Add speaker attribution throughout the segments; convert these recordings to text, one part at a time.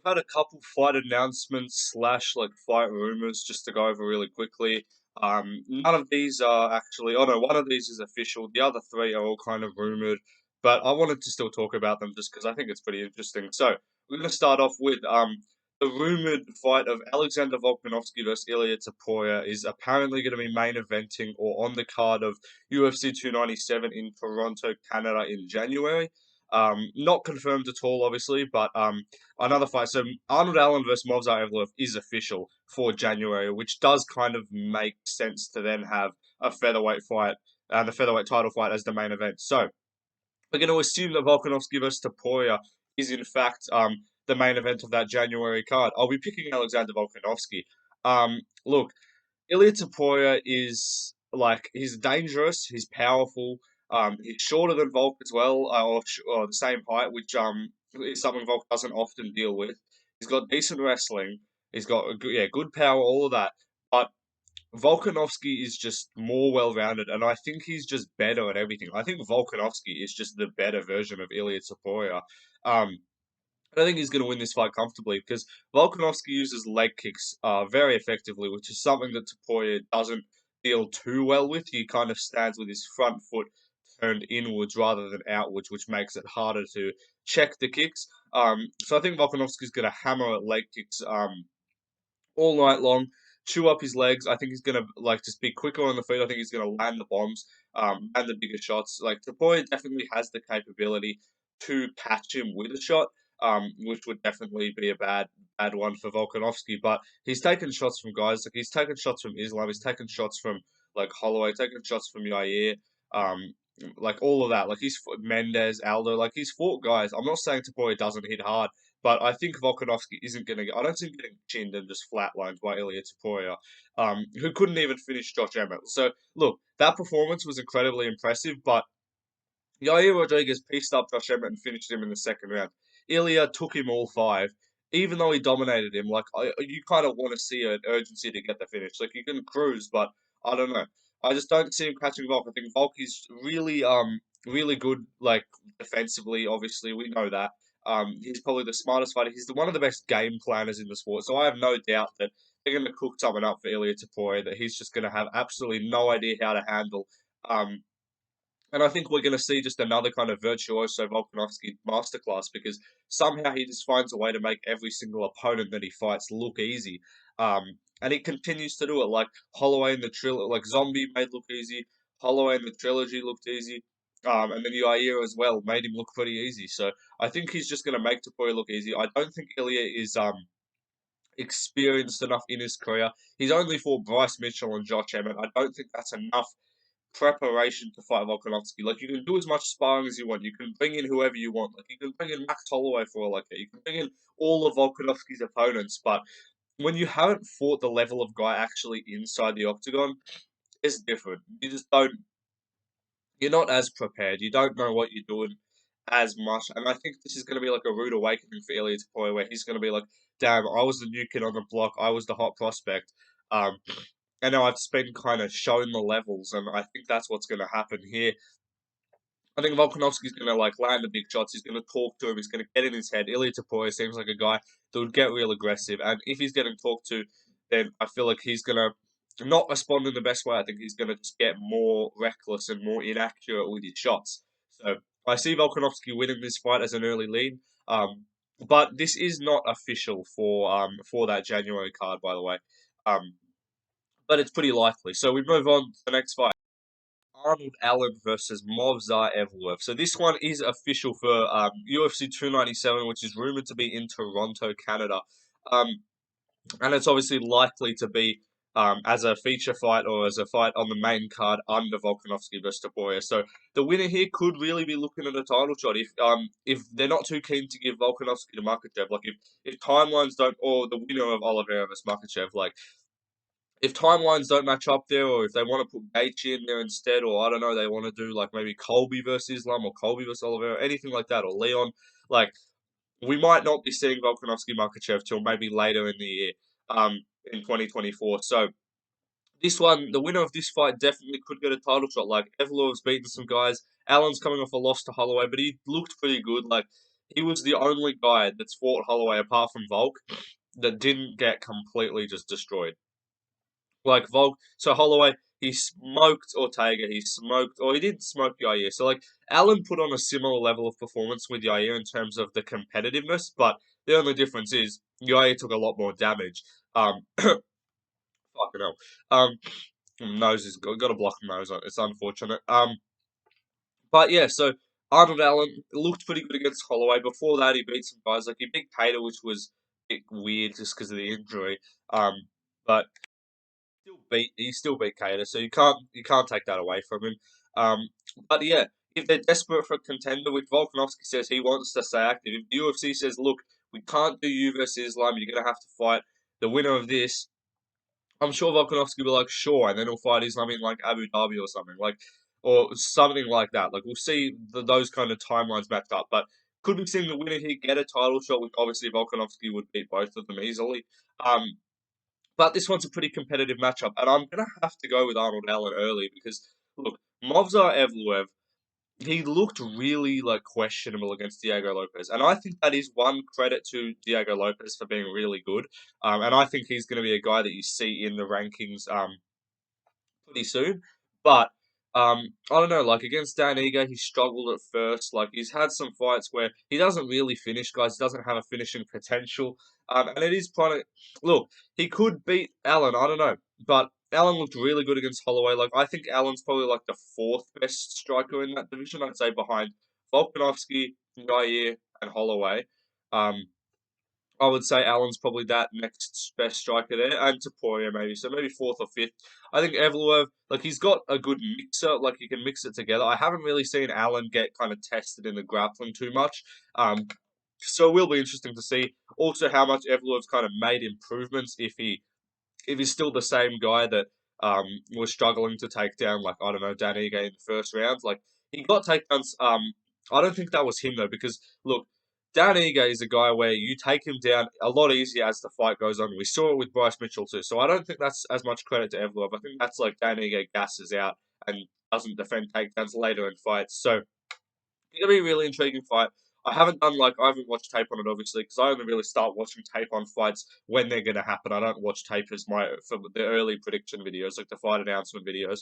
Speaker 1: we've had a couple fight announcements slash like fight rumors just to go over really quickly. None of these are actually, oh no, one of these is official. The other three are all kind of rumored, but I wanted to still talk about them just because I think it's pretty interesting. So we're going to start off with the rumored fight of Alexander Volkanovski versus Ilia Topuria is apparently going to be main eventing or on the card of UFC 297 in Toronto, Canada in January. Not confirmed at all, obviously, but another fight. So Arnold Allen versus Movsar Evloev is official for January, which does kind of make sense to then have a featherweight fight and the featherweight title fight as the main event. So we're going to assume that Volkanovski versus Topuria is in fact the main event of that January card. I'll be picking Alexander Volkanovski. Look, Ilia Topuria is like he's dangerous, he's powerful, he's shorter than Volk as well, or the same height, which is something Volk doesn't often deal with. He's got decent wrestling, he's got good power, all of that. But Volkanovski is just more well-rounded, and I think he's just better at everything. I think Volkanovski is just the better version of Ilia Topuria. Um, I think he's going to win this fight comfortably because Volkanovski uses leg kicks very effectively, which is something that Topuria doesn't deal too well with. He kind of stands with his front foot turned inwards rather than outwards, which makes it harder to check the kicks. So I think Volkanovski's going to hammer at leg kicks all night long, chew up his legs. I think he's gonna like just be quicker on the feet. I think he's gonna land the bombs, and the bigger shots. Like Tapoya definitely has the capability to catch him with a shot, which would definitely be a bad one for Volkanovski. But he's taken shots from guys like he's taken shots from Islam. He's taken shots from like Holloway, taken shots from Yair. Like all of that, like he's fought Mendez, Aldo, like he's fought guys. I'm not saying Tapoya doesn't hit hard, but I think Volkanovski isn't going to get. I don't see him getting chinned and just flatlined by Ilia Topuria, who couldn't even finish Josh Emmett. So, look, that performance was incredibly impressive, but Yair Rodriguez pieced up Josh Emmett and finished him in the second round. Ilia took him all five. Even though he dominated him, you kind of want to see an urgency to get the finish. Like you can cruise, but I don't know. I just don't see him catching Volk. I think Volk is really good, like defensively. Obviously, we know that. He's probably the smartest fighter. He's one of the best game planners in the sport. So I have no doubt that they're going to cook something up for Ilia Topuria that he's just going to have absolutely no idea how to handle. Um, and I think we're going to see just another kind of virtuoso Volkanovski masterclass because somehow he just finds a way to make every single opponent that he fights look easy. And he continues to do it. Like Holloway in the trilogy, like Zombie made look easy. Holloway in the trilogy looked easy. And then Yair as well made him look pretty easy. So I think he's just going to make Topuria look easy. I don't think Ilya is experienced enough in his career. He's only fought Bryce Mitchell and Josh Emmett. I don't think that's enough preparation to fight Volkanovski. Like you can do as much sparring as you want. You can bring in whoever you want. Like you can bring in Max Holloway for all like that. You can bring in all of Volkanovski's opponents. But when you haven't fought the level of guy actually inside the octagon, it's different. You just don't. You're not as prepared. You don't know what you're doing as much. And I think this is going to be like a rude awakening for Ilya Topuria, where he's going to be like, "Damn, I was the new kid on the block. I was the hot prospect." Um, and now I've been kind of shown the levels, and I think that's what's going to happen here. I think Volkanovski's going to like land the big shots. He's going to talk to him. He's going to get in his head. Ilya Topuria seems like a guy that would get real aggressive, and if he's getting talked to, then I feel like he's going to not respond in the best way. I think he's going to just get more reckless and more inaccurate with his shots. So I see Volkanovski winning this fight as an early lead. But this is not official for that January card, by the way. Um, but it's pretty likely. So we move on to the next fight. Arnold Allen versus Movsar Evloev. So this one is official for UFC 297, which is rumored to be in Toronto, Canada. Um, and it's obviously likely to be as a feature fight or as a fight on the main card under Volkanovski versus Topuria. So the winner here could really be looking at a title shot if they're not too keen to give Volkanovski to Makachev. Like if timelines don't, or the winner of Oliveira versus Makachev, like if timelines don't match up there, or if they want to put Gaethje in there instead, or I don't know, they want to do like maybe Colby versus Islam or Colby versus Oliveira, anything like that, or Leon, like we might not be seeing Volkanovski Makachev till maybe later in the year, in 2024. So this one, the winner of this fight definitely could get a title shot. Like Evloev's beaten some guys. Allen's coming off a loss to Holloway, but he looked pretty good. Like he was the only guy that's fought Holloway apart from Volk that didn't get completely just destroyed. Like Volk, so Holloway, he smoked Ortega, he smoked, or he didn't smoke Yair. So like Allen put on a similar level of performance with Yair in terms of the competitiveness, but the only difference is Yair took a lot more damage. Fucking hell. Nose is got a block nose. It's unfortunate. But yeah, so Arnold Allen looked pretty good against Holloway. Before that, he beat some guys like he beat Cater, which was a bit weird just because of the injury. But he still beat Cater, so you can't take that away from him. Um, but yeah, if they're desperate for a contender, which Volkanovski says he wants to stay active, if the UFC says, look, we can't do you versus Islam, you're gonna have to fight the winner of this. I'm sure Volkanovski will be like, sure, and then he'll fight Islam in like Abu Dhabi or something, like, or something like that. Like we'll see those kind of timelines matched up, but could we see the winner here get a title shot? Which obviously Volkanovski would beat both of them easily. Um, but this one's a pretty competitive matchup, and I'm gonna have to go with Arnold Allen early because look, Movsar Evloev, he looked really like questionable against Diego Lopez, and I think that is one credit to Diego Lopez for being really good. And I think he's going to be a guy that you see in the rankings pretty soon. But I don't know, like against Dan Ige, he struggled at first. Like he's had some fights where he doesn't really finish guys, doesn't have a finishing potential. And it is kind of look, he could beat Allen, I don't know, but Allen looked really good against Holloway. Like I think Allen's probably like the fourth best striker in that division. I'd say behind Volkanovski, Yair, and Holloway. Um, I would say Allen's probably that next best striker there, and Topuria maybe. So maybe fourth or fifth. I think Evloev, like he's got a good mixer, like he can mix it together. I haven't really seen Allen get kind of tested in the grappling too much. So it will be interesting to see also how much Evloev's kind of made improvements if he's still the same guy that was struggling to take down, like I don't know, Dan Ige in the first round. Like he got takedowns. I don't think that was him though, because look, Dan Ige is a guy where you take him down a lot easier as the fight goes on. We saw it with Bryce Mitchell too, so I don't think that's as much credit to Evloev. I think that's like Dan Ige gasses out and doesn't defend takedowns later in fights. So it's gonna be a really intriguing fight. I haven't watched tape on it obviously because I only really start watching tape on fights when they're gonna happen. I don't watch tape as my for the early prediction videos, like the fight announcement videos.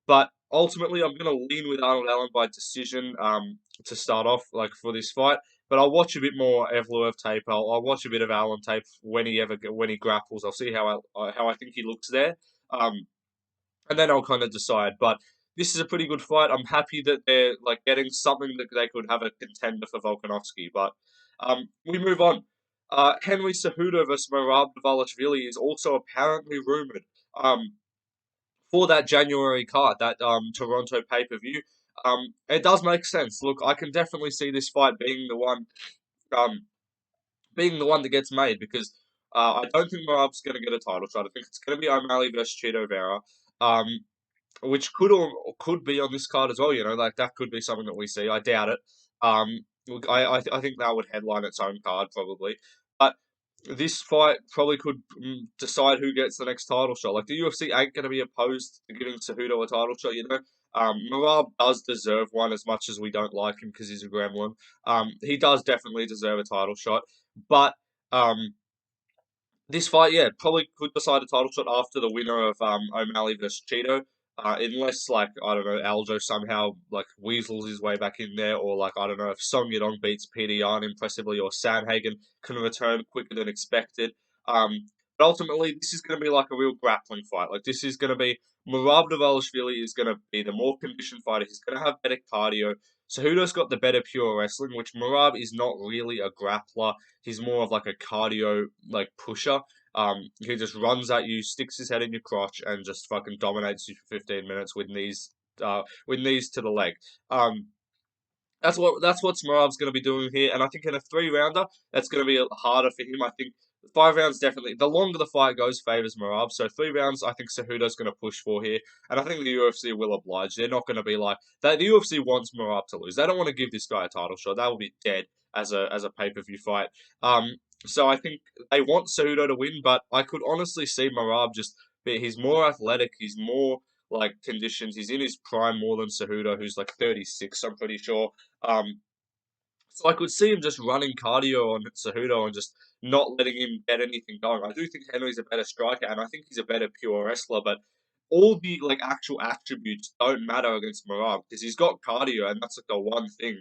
Speaker 1: But ultimately, I'm gonna lean with Arnold Allen by decision. To start off, like for this fight, but I'll watch a bit more Evloev tape. I'll watch a bit of Allen tape when he grapples. I'll see how I think he looks there. Um, and then I'll kind of decide. But this is a pretty good fight. I'm happy that they're like getting something that they could have a contender for Volkanovski. But we move on. Henry Cejudo versus Merab is also apparently rumored for that January card, that Toronto pay per view. It does make sense. Look, I can definitely see this fight um, being the one that gets made because I don't think Merab's going to get a title shot. I think it's going to be O'Malley versus Cheeto Vera. Um, which could be on this card as well. You know, like that could be something that we see. I doubt it. Look, I think that would headline its own card probably, but this fight probably could decide who gets the next title shot. Like the UFC ain't going to be opposed to giving Cejudo a title shot. You know, Merab does deserve one as much as we don't like him because he's a gremlin. He does definitely deserve a title shot, but this fight, yeah, probably could decide a title shot after the winner of O'Malley versus Cheeto. Unless like I don't know, Aljo somehow like weasels his way back in there, or like I don't know if Song Yadong beats Peter Yan impressively, or Sandhagen can return quicker than expected. But ultimately, this is going to be like a real grappling fight. Like this is going to be Merab Dvalishvili is going to be the more conditioned fighter. He's going to have better cardio. Cejudo's got the better pure wrestling, which Merab is not really a grappler. He's more of like a cardio like pusher. He just runs at you, sticks his head in your crotch, and just fucking dominates you for 15 minutes with knees to the leg. Um, that's what Smarab's going to be doing here, and I think in a 3 rounder, that's going to be harder for him. I think 5 rounds definitely. The longer the fight goes, favors Marab. So 3 rounds, I think Cejudo's going to push for here, and I think the UFC will oblige. They're not going to be like that. The UFC wants Marab to lose. They don't want to give this guy a title shot. That will be dead as a pay per view fight. So I think they want Cejudo to win, but I could honestly see Marab just. He's more athletic. He's more like conditions. He's in his prime more than Cejudo, who's like 36. I'm pretty sure. Um, So I could see him just running cardio on Cejudo and just not letting him get anything going. I do think Henry's a better striker, and I think he's a better pure wrestler, but all the like actual attributes don't matter against Merab because he's got cardio, and that's like the one thing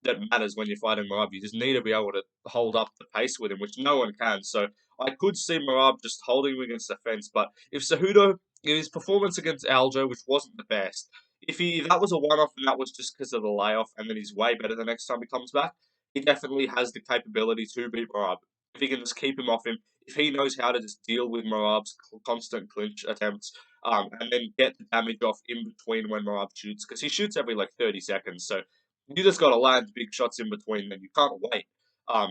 Speaker 1: that matters when you're fighting Merab. You just need to be able to hold up the pace with him, which no one can. So I could see Merab just holding him against the fence, but if Cejudo, in his performance against Aljo, which wasn't the best, if that was a one-off and that was just because of the layoff, and then he's way better the next time he comes back, he definitely has the capability to beat Merab. If he can just keep him off him, if he knows how to just deal with Merab's constant clinch attempts, and then get the damage off in between when Merab shoots, because he shoots every like 30 seconds, so you just got to land big shots in between, then you can't wait. Um,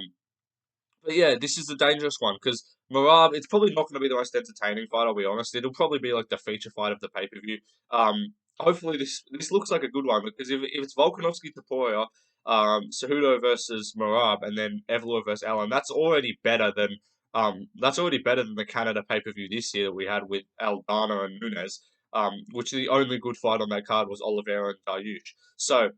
Speaker 1: but yeah, this is a dangerous one because Merab, it's probably not going to be the most entertaining fight. I'll be honest. It'll probably be like the feature fight of the pay per view. Hopefully this looks like a good one because if it's Volkanovski Topuria, Cejudo versus Merab, and then Evloev versus Allen, that's already better than the Canada pay per view this year that we had with Aldana and Nunes. Which the only good fight on that card was Oliveira and Dariush. So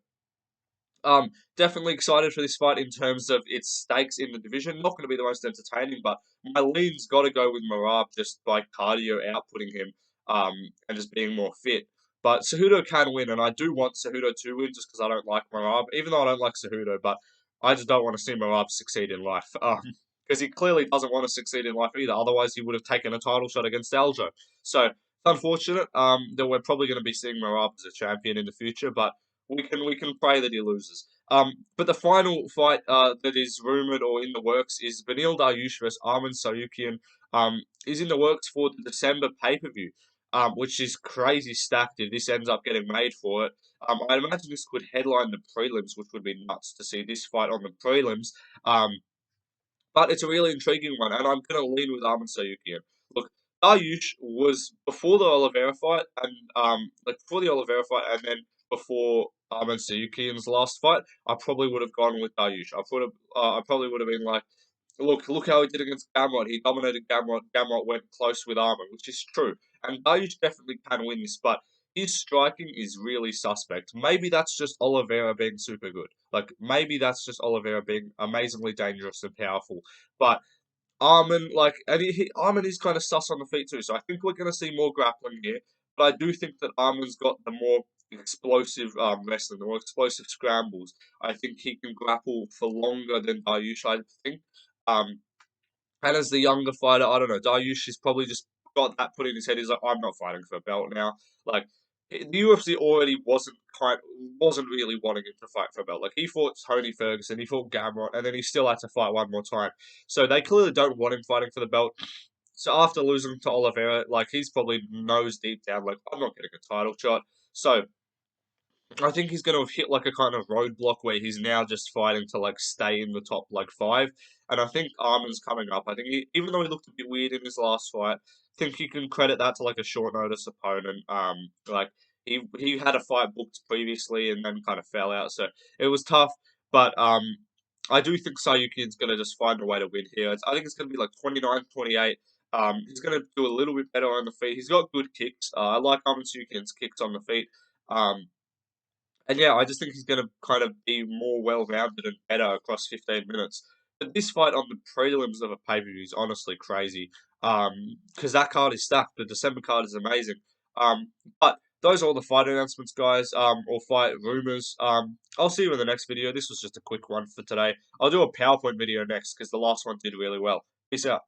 Speaker 1: definitely excited for this fight in terms of its stakes in the division. Not going to be the most entertaining, but my lean's got to go with Merab just by cardio outputting him, and just being more fit. But Cejudo can win, and I do want Cejudo to win just because I don't like Merab, even though I don't like Cejudo, but I just don't want to see Merab succeed in life. Because he clearly doesn't want to succeed in life either. Otherwise, he would have taken a title shot against Aljo. So it's unfortunate that we're probably going to be seeing Merab as a champion in the future, but we can pray that he loses. But the final fight that is rumored or in the works is Beneil Dariush versus Arman Tsarukyan. Is in the works for the December pay per view. Which is crazy stacked if this ends up getting made for it. I'd imagine this could headline the prelims, which would be nuts to see this fight on the prelims. Um, but it's a really intriguing one, and I'm going to lean with Arman Sayukian. Look, Dariush was before the Oliveira fight, and before the Oliveira fight, and then before Arman Sayukian's last fight, I probably would have gone with Dariush. I probably would have been like, look how he did against Gamrot. He dominated Gamrot. Gamrot went close with Arman, which is true. And Dariush definitely can win this, but his striking is really suspect. Maybe that's just Oliveira being super good. Like, maybe that's just Oliveira being amazingly dangerous and powerful. But Arman, Arman is kind of sus on the feet too. So I think we're going to see more grappling here. But I do think that Arman's got the more explosive wrestling, the more explosive scrambles. I think he can grapple for longer than Dariush, I think. Um, and as the younger fighter, I don't know, Dariush has probably just got that put in his head. He's like, I'm not fighting for a belt now. Like the UFC already wasn't really wanting him to fight for a belt. Like he fought Tony Ferguson, he fought Gamrot, and then he still had to fight one more time. So they clearly don't want him fighting for the belt. So after losing to Oliveira, like he's probably knows deep down, like I'm not getting a title shot. So I think he's going to have hit like a kind of roadblock where he's now just fighting to like stay in the top like five. And I think Arman's coming up. I think even though he looked a bit weird in his last fight, I think you can credit that to like a short notice opponent. Like he had a fight booked previously and then kind of fell out, so it was tough. But I do think Sayuki's going to just find a way to win here. I think it's going to be like 29-28. He's going to do a little bit better on the feet. He's got good kicks. I like Arman Sayuki's kicks on the feet. And yeah, I just think he's going to kind of be more well-rounded and better across 15 minutes. But this fight on the prelims of a pay-per-view is honestly crazy. Because that card is stacked. The December card is amazing. But those are all the fight announcements, guys, or fight rumors. I'll see you in the next video. This was just a quick one for today. I'll do a PowerPoint video next because the last one did really well. Peace out.